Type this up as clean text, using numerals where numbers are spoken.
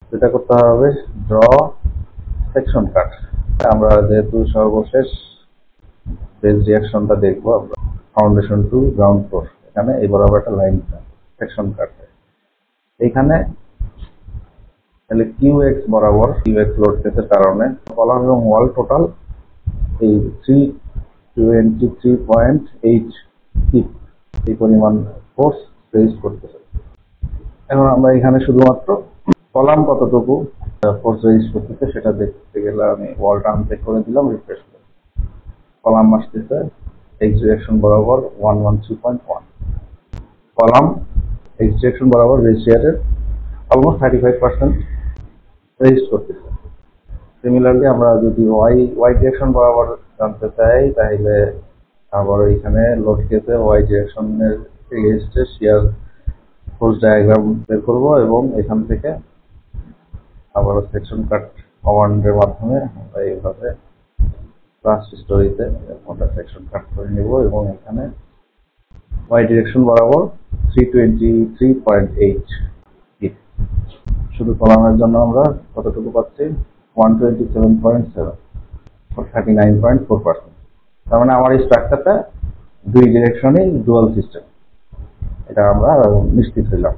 যেটা করতে হবে ড্র সেকশন কাট। আমরা যেহেতু সর্বশেষ বেস রিয়াকশনটা দেখবো, আমরা ফাউন্ডেশন টু গ্রাউন্ড ফ্লোর, এখানে এই বরাবর একটা লাইন সেকশন কাট। এইখানে তাহলে কিউএক্স বরাবর কিউএক্স লোড কেসের কারণে কলাম এবং ওয়াল টোটাল এই 323.8 ফিট এই পরিমাণ ফোর্স রেজিস্ট করতেছে। এখন আমরা এখানে শুধুমাত্র কলাম কতটুকু ফোর্স রেজিস্ট করতেছে সেটা দেখতে গেলে আমি ওয়ালটা আনচেক করে দিলাম, রিফ্রেশ করে। কলাম আসতেছে এক্স ডিরেকশন বরাবর 113.1, কলাম এক্স ডিরেকশন বরাবর বেস শিয়ারের অলমোস্ট 35% রেজিস্ট করতেছে। সিমিলারলি আমরা যদি ওয়াই ডিরেকশন বরাবর জানতে চাই, তাহলে আবার এখানে লোড কেসে ওয়াই ডিরেকশনের এগেইনস্টে শিয়ার ফোর্স ডায়াগ্রাম বের করব এবং এখান থেকে আবার সেকশন কাট কমান্ডের মাধ্যমে আমরা এইভাবে ক্লাস স্টোরিতে আমরা সেকশন কাট করে নেব এবং এখানে ওয়াই ডিরেকশন বরাবর 323.8 ফিট। শুধু কলামের জন্য আমরা কতটুকু পাচ্ছি 127.7, 39.4%। তার মানে আমার এই স্ট্রাকচারটা দুই ডিরেকশনই ডুয়াল সিস্টেম, এটা আমরা নিশ্চিত হইলাম।